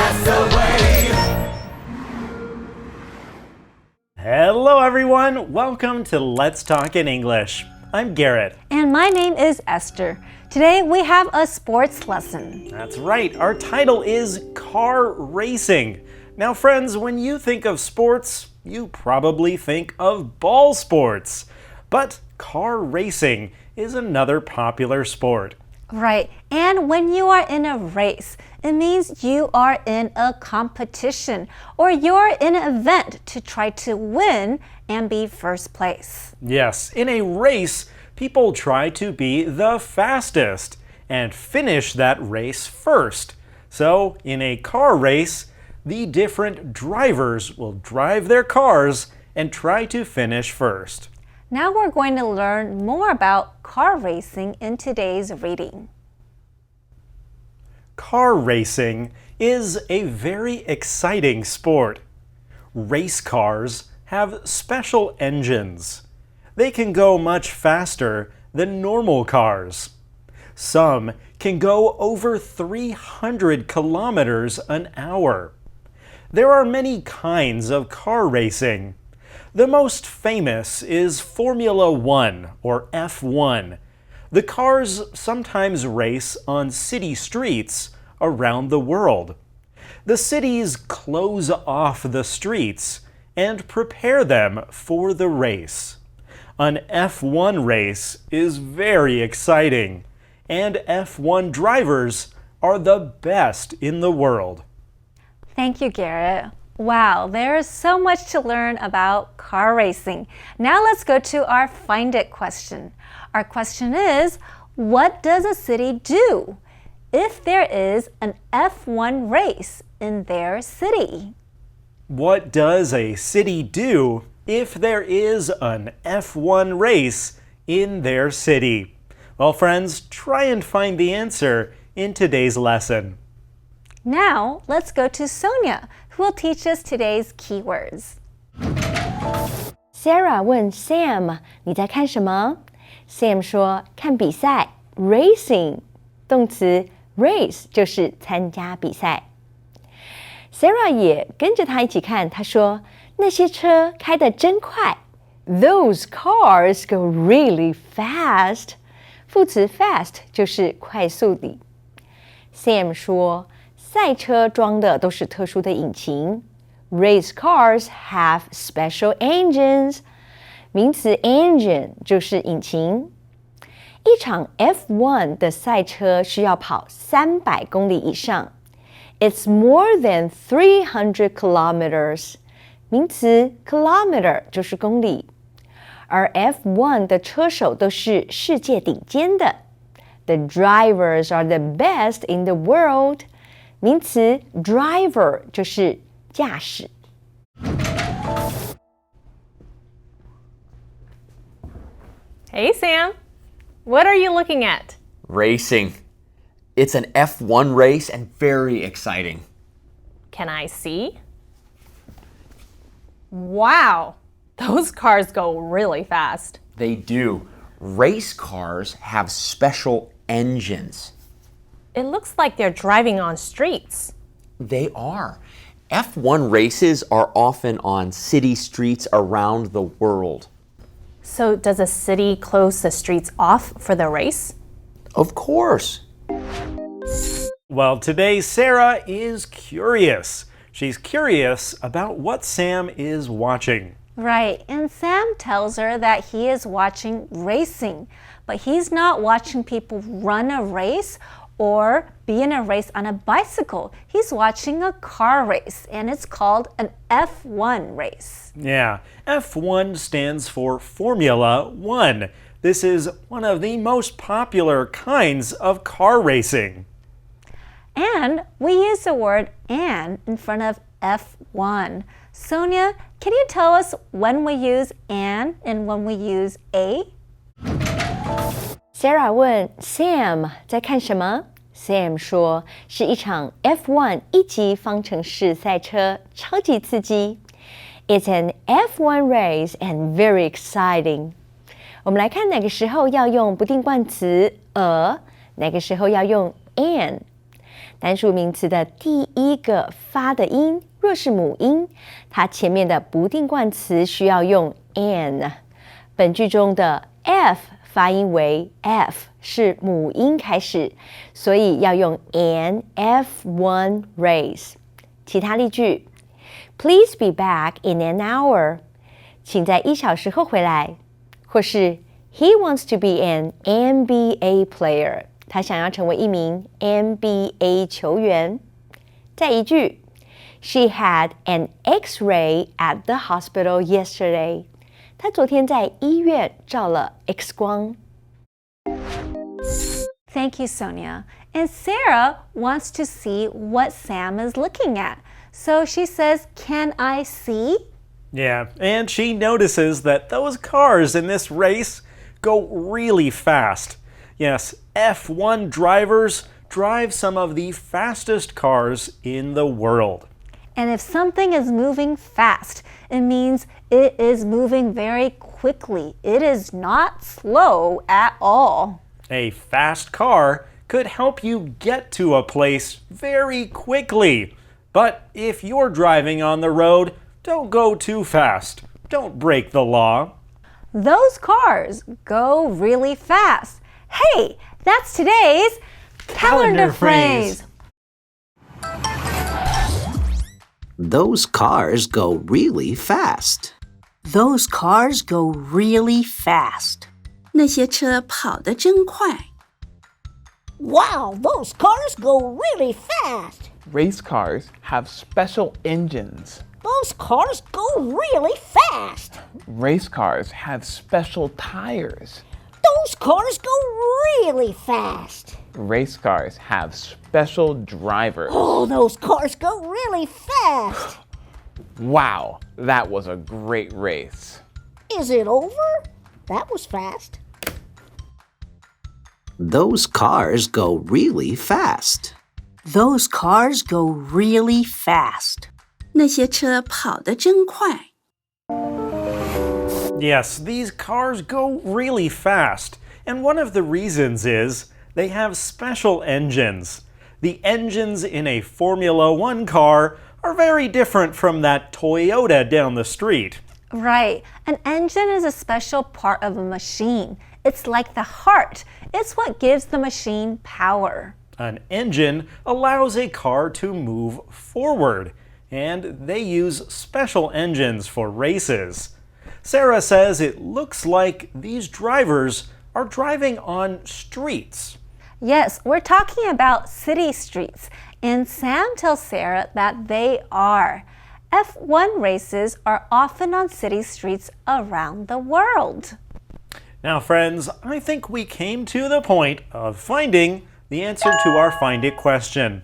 that's the way. Hello everyone, welcome to Let's Talk in English. I'm Garrett. And my name is Esther. Today we have a sports lesson. That's right, our title is Car Racing. Now friends, when you think of sports, you probably think of ball sports. But car racing is another popular sport. Right, and when you are in a race, it means you are in a competition or you're in an event to try to win and be first place. Yes, in a race, people try to be the fastest and finish that race first. So, in a car race, the different drivers will drive their cars and try to finish first. Now we're going to learn more about car racing in today's reading. Car racing is a very exciting sport. Race cars have special engines. They can go much faster than normal cars. Some can go over 300 kilometers an hour. There are many kinds of car racing. The most famous is Formula One, or F1. The cars sometimes race on city streets around the world. The cities close off the streets and prepare them for the race. An F1 race is very exciting, and F1 drivers are the best in the world. Thank you, Garrett. Wow, there is so much to learn about car racing. Now let's go to our Find It question. Our question is, what does a city do if there is an F1 race in their city? What does a city do if there is an F1 race in their city? Well, friends, try and find the answer in today's lesson. Now, let's go to Sonia, who will teach us today's keywords. Sarah 问 Sam 你在看什么 Sam 说看比赛 Racing 动词 race 就是参加比赛 Sarah 也跟着他一起看他说那些车开得真快 Those cars go really fast 副词 fast 就是快速的 Sam 说赛车装的都是特殊的引擎 Race cars have special engines 名词 engine 就是引擎一场 F1 的赛车需要跑300公里以上 It's more than 300 kilometers 名词 kilometer 就是公里而 F1 的车手都是世界顶尖的 The drivers are the best in the world名词 driver 就是驾驶 Hey Sam, what are you looking at? Racing. It's an F1 race and very exciting. Can I see? Wow, those cars go really fast. They do. Race cars have special engines. It looks like they're driving on streets. They are. F1 races are often on city streets around the world. So does a city close the streets off for the race? Of course. Well, today Sarah is curious. She's curious about what Sam is watching. Right, and Sam tells her that he is watching racing, but he's not watching people run a race or be in a race on a bicycle. He's watching a car race, and it's called an F1 race. Yeah, F1 stands for Formula One. This is one of the most popular kinds of car racing. And we use the word "and" in front of F1. Sonia, can you tell us when we use "and" and when we use "a"? Sarah 问 Sam 在看什么 Sam 说是一场 F1 一级方程式赛车超级刺激 It's an F1 race and very exciting 我们来看哪个时候要用不定冠词 a 哪个时候要用 and 单数名词的第一个发的音，若是母音，它前面的不定冠词需要用 an。本句中的 f 发音为 f， 是母音开始，所以要用 an F1 race。其他例句 ：Please be back in an hour。请在1小时后回来。或是 He wants to be an NBA player。他想要成为一名 NBA 球员。再一句 She had an X-ray at the hospital yesterday。她昨天在医院照了 X 光。Thank you, Sonia. And Sarah wants to see what Sam is looking at. So she says, "Can I see?" Yeah, and she notices that those cars in this race go really fast. Yes, F1 drivers drive some of the fastest cars in the world. And if something is moving fast, it means it is moving very quickly. It is not slow at all. A fast car could help you get to a place very quickly. But if you're driving on the road, don't go too fast. Don't break the law. Those cars go really fast. Hey, that's today's calendar phrase. Those cars go really fast. Those cars go really fast. 那些车跑得真快。Wow, those cars go really fast. Race cars have special engines. Those cars go really fast. Race cars have special tires. Those cars go really fast. Race cars have special drivers. Oh, those cars go really fast. Wow, that was a great race. Is it over? That was fast. Those cars go really fast. Those cars go really fast. 那些车跑得真快。Yes, these cars go really fast. And one of the reasons is they have special engines. The engines in a Formula One car are very different from that Toyota down the street. Right. An engine is a special part of a machine. It's like the heart. It's what gives the machine power. An engine allows a car to move forward, and they use special engines for races. Sarah says it looks like these drivers are driving on streets. Yes, we're talking about city streets, and Sam tells Sarah that they are. F1 races are often on city streets around the world. Now, friends, I think we came to the point of finding the answer to our Find It question.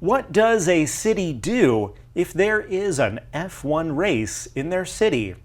What does a city do if there is an F1 race in their city?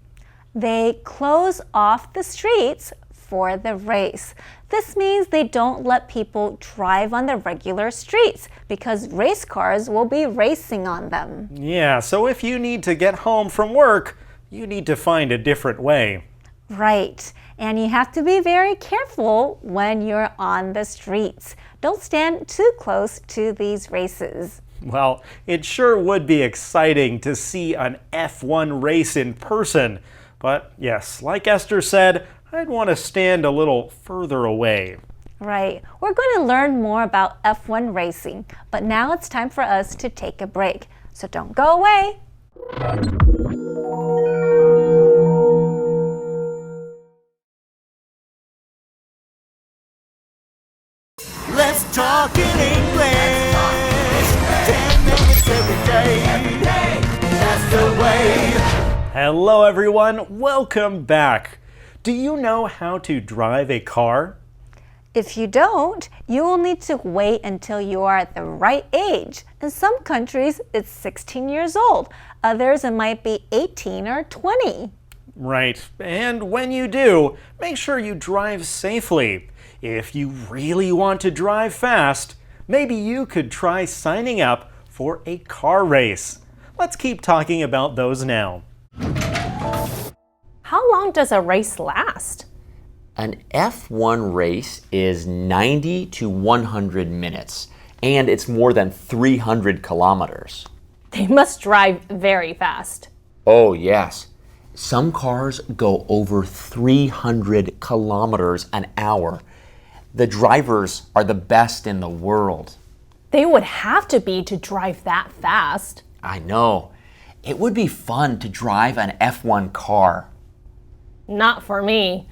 They close off the streets for the race. This means they don't let people drive on the regular streets because race cars will be racing on them. Yeah, so if you need to get home from work, you need to find a different way. Right. And you have to be very careful when you're on the streets. Don't stand too close to these races. Well, it sure would be exciting to see an F1 race in person. But yes, like Esther said, I'd want to stand a little further away. Right. We're going to learn more about F1 racing, but now it's time for us to take a break. So don't go away. Let's talk in English. 10 minutes every day. That's the way. Hello, everyone. Welcome back. Do you know how to drive a car? If you don't, you will need to wait until you are at the right age. In some countries, it's 16 years old. Others, it might be 18 or 20. Right. And when you do, make sure you drive safely. If you really want to drive fast, maybe you could try signing up for a car race. Let's keep talking about those now. How long does a race last? An F1 race is 90 to 100 minutes. and it's more than 300 kilometers. They must drive very fast. Oh, yes. Some cars go over 300 kilometers an hour. The drivers are the best in the world. They would have to be to drive that fast. I know. It would be fun to drive an F1 car. Not for me.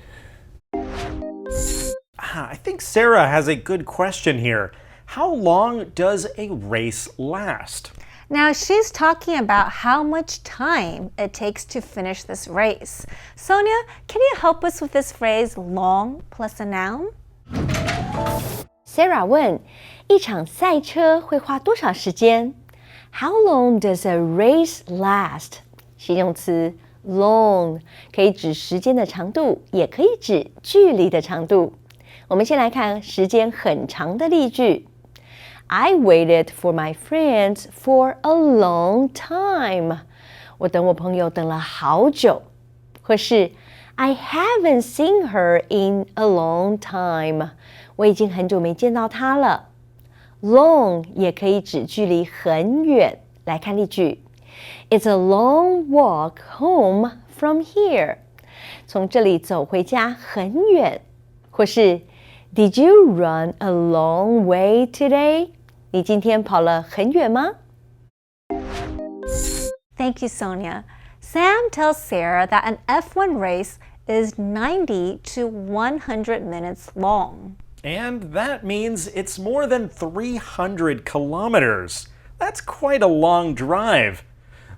I think Sarah has a good question here. How long does a race last? Now she's talking about how much time it takes to finish this race. Sonia, can you help us with this phrase long plus a noun? Sarah 问，一场赛车会花多少时间？ How long does a race last? 形容词 long 可以指时间的长度，也可以指距离的长度。我们先来看时间很长的例句。I waited for my friends for a long time. 我等我朋友等了好久。或是 I haven't seen her in a long time. 我已经很久没见到她了。Long 也可以指距离很远。来看例句 It's a long walk home from here. 从这里走回家很远。或是 Did you run a long way today? 你今天跑了很远吗？ Thank you, Sonia. Sam tells Sarah that an F1 race is 90 to 100 minutes long. And that means it's more than 300 kilometers. That's quite a long drive.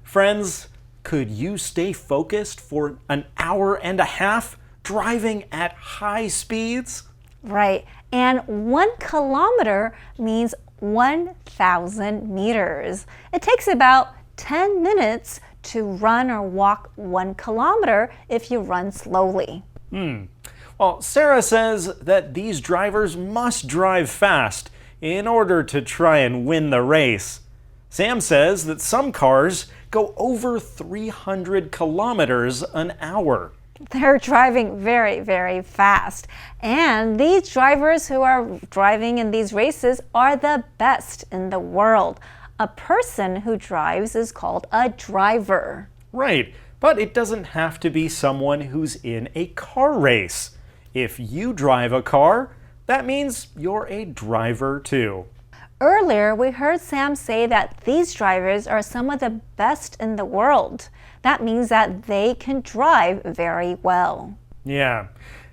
Friends, could you stay focused for an hour and a half driving at high speeds? Right. And 1 kilometer means 1,000 meters. It takes about 10 minutes to run or walk 1 kilometer if you run slowly. Well, Sarah says that these drivers must drive fast in order to try and win the race. Sam says that some cars go over 300 kilometers an hour. They're driving very, very fast. And these drivers who are driving in these races are the best in the world. A person who drives is called a driver. Right, but it doesn't have to be someone who's in a car race. If you drive a car, that means you're a driver too. Earlier, we heard Sam say that these drivers are some of the best in the world. That means that they can drive very well. Yeah,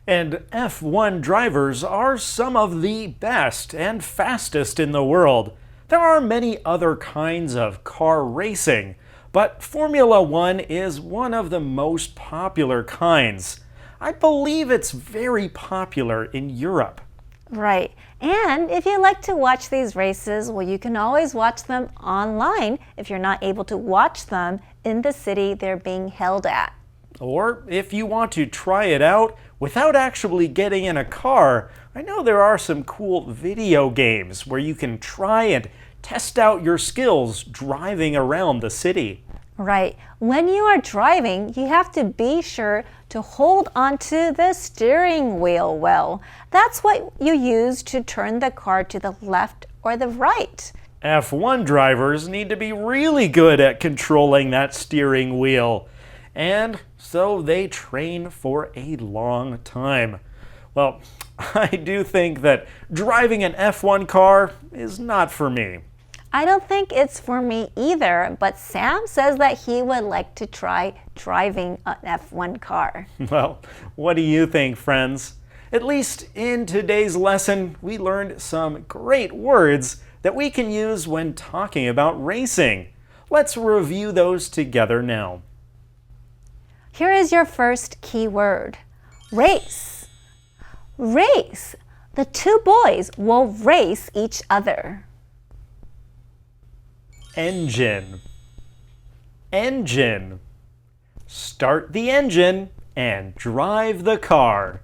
and F1 drivers are some of the best and fastest in the world. There are many other kinds of car racing, but Formula One is one of the most popular kinds. I believe it's very popular in Europe. Right. And if you like to watch these races, well, you can always watch them online if you're not able to watch them in the city they're being held at. Or if you want to try it out without actually getting in a car, I know there are some cool video games where you can try and test out your skills driving around the city. Right. When you are driving, you have to be sure to hold onto the steering wheel well. That's what you use to turn the car to the left or the right. F1 drivers need to be really good at controlling that steering wheel. And so they train for a long time. Well, I do think that driving an F1 car is not for me. I don't think it's for me either, but Sam says that he would like to try driving an F1 car. Well, what do you think, friends? At least in today's lesson, we learned some great words that we can use when talking about racing. Let's review those together now. Here is your first key word. Race. Race. The two boys will race each other. Engine. Engine. Start the engine and drive the car.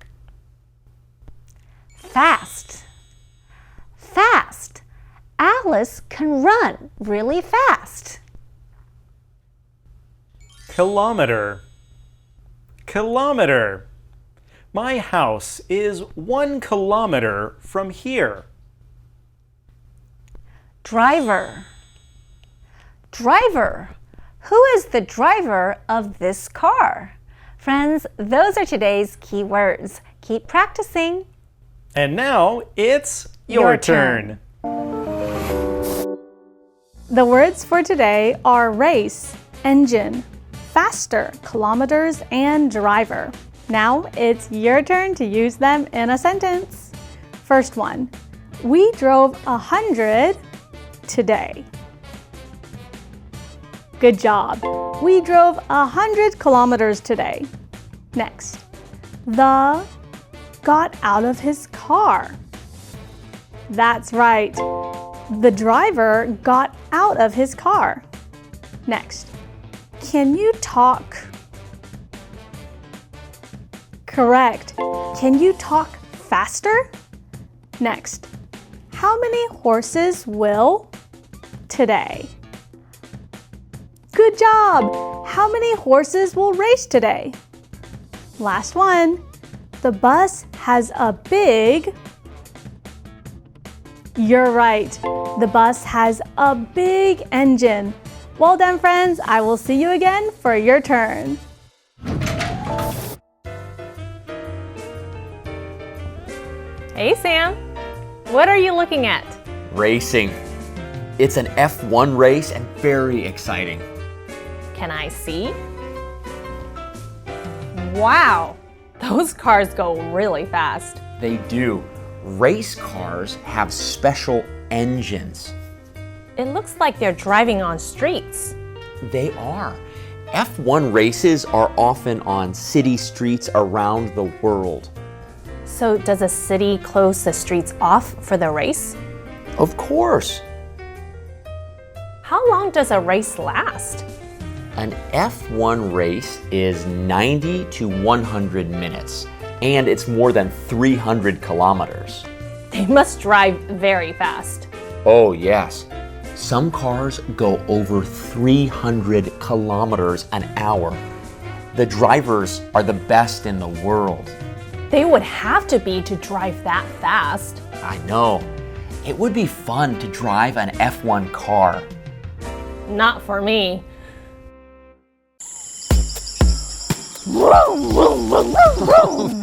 Fast. Fast. Alice can run really fast. Kilometer. Kilometer. My house is 1 kilometer from here. driver. Driver. Who is the driver of this car? Friends, those are today's key words. Keep practicing. And now it's your turn. The words for today are race, engine, faster, kilometers, and driver. Now it's your turn to use them in a sentence. First one, we drove 100 today. Good job. We drove 100 kilometers today. Next, the got out of his car. That's right. The driver got out of his car. Next, can you talk? Correct. Can you talk faster? Next, how many horses will today? Good job! How many horses will race today? Last one. The bus has a big... You're right. The bus has a big engine. Well done, friends. I will see you again for your turn. Hey, Sam. What are you looking at? Racing. It's an F1 race and very exciting. Can I see? Wow, those cars go really fast. They do. Race cars have special engines. It looks like they're driving on streets. They are. F1 races are often on city streets around the world. So does a city close the streets off for the race? Of course. How long does a race last? An F1 race is 90 to 100 minutes, and it's more than 300 kilometers. They must drive very fast. Oh, yes. Some cars go over 300 kilometers an hour. The drivers are the best in the world. They would have to be to drive that fast. I know. It would be fun to drive an F1 car. Not for me.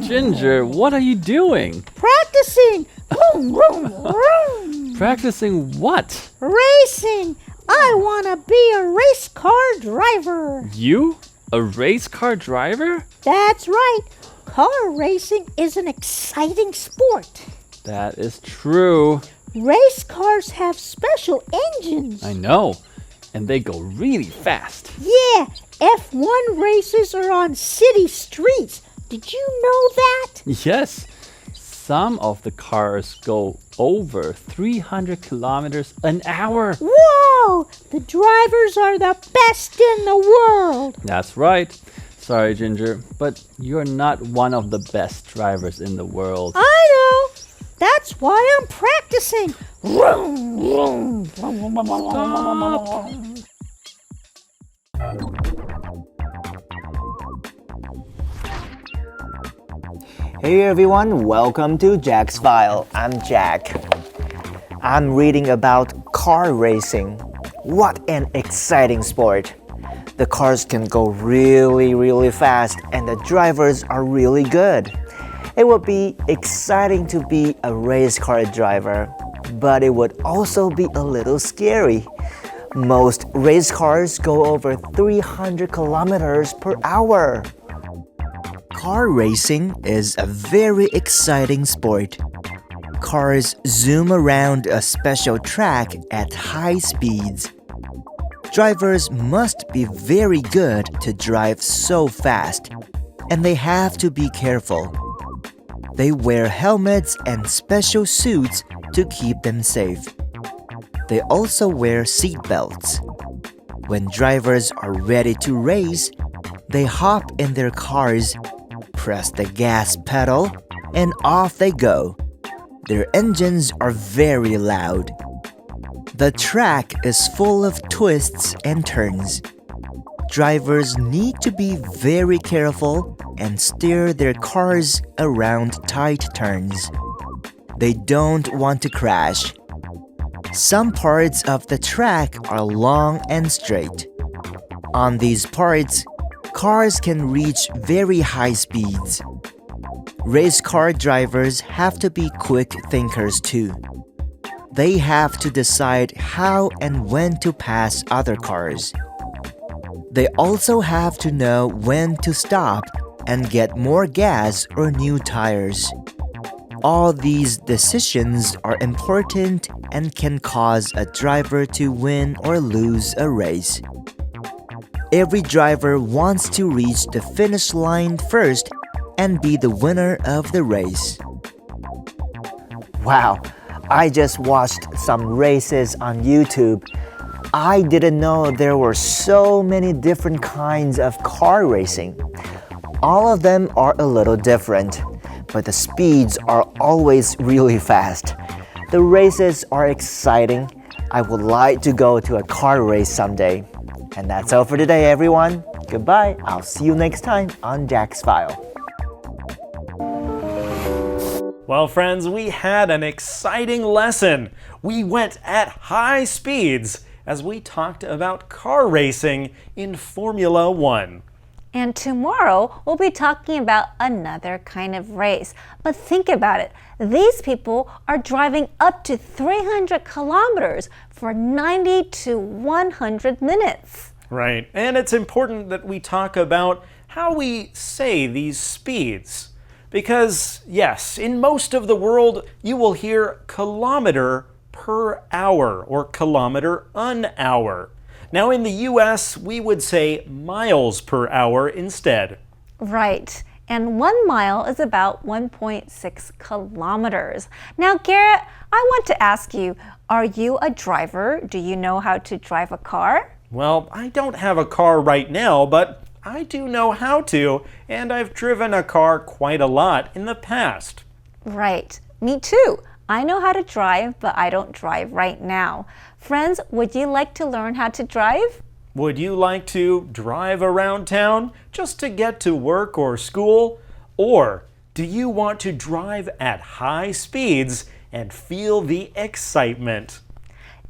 Ginger, what are you doing? Practicing. Vroom, vroom, vroom. Practicing what? Racing. I want to be a race car driver. You? A race car driver? That's right. Car racing is an exciting sport. That is true. Race cars have special engines. I know. And they go really fast. Yeah, F1 races are on city streets. Did you know that? Yes. Some of the cars go over 300 kilometers an hour. Whoa! The drivers are the best in the world. That's right. Sorry, Ginger, but you're not one of the best drivers in the world. I know. That's why I'm practicing. Vroom, vroom, vroom, vroom, vroom. Hey everyone, welcome to Jack's File. I'm Jack. I'm reading about car racing. What an exciting sport. The cars can go really fast and the drivers are really good. It would be exciting to be a race car driver, but it would also be a little scary. Most race cars go over 300 kilometers per hour. Car racing is a very exciting sport. Cars zoom around a special track at high speeds. Drivers must be very good to drive so fast, and they have to be careful. They wear helmets and special suits to keep them safe. They also wear seat belts. When drivers are ready to race, they hop in their cars, press the gas pedal, and off they go. Their engines are very loud. The track is full of twists and turns. Drivers need to be very careful and steer their cars around tight turns. They don't want to crash. Some parts of the track are long and straight. On these parts, cars can reach very high speeds. Race car drivers have to be quick thinkers too. They have to decide how and when to pass other cars. They also have to know when to stop and get more gas or new tires. All these decisions are important and can cause a driver to win or lose a race. Every driver wants to reach the finish line first and be the winner of the race. Wow, I just watched some races on YouTube. I didn't know there were so many different kinds of car racing. All of them are a little different, but the speeds are always really fast. The races are exciting. I would like to go to a car race someday. And that's all for today, everyone. Goodbye. I'll see you next time on Jack's File. Well, friends, we had an exciting lesson. We went at high speeds as we talked about car racing in Formula One. And tomorrow, we'll be talking about another kind of race. But think about it. These people are driving up to 300 kilometers for 90 to 100 minutes. Right, and it's important that we talk about how we say these speeds. Because, yes, in most of the world, you will hear kilometer per hour or kilometer an hour. Now, in the US, we would say miles per hour instead. Right, and 1 mile is about 1.6 kilometers. Now, Garrett, I want to ask you, are you a driver? Do you know how to drive a car? Well, I don't have a car right now, but I do know how to, and I've driven a car quite a lot in the past. Right, me too. I know how to drive, but I don't drive right now. Friends, would you like to learn how to drive? Would you like to drive around town just to get to work or school? Or do you want to drive at high speeds and feel the excitement?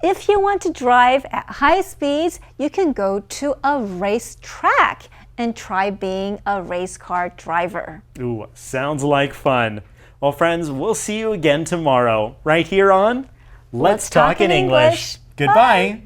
If you want to drive at high speeds, you can go to a racetrack and try being a race car driver. Ooh, sounds like fun. Well, friends, we'll see you again tomorrow, right here on Let's Talk in English. Goodbye. Bye.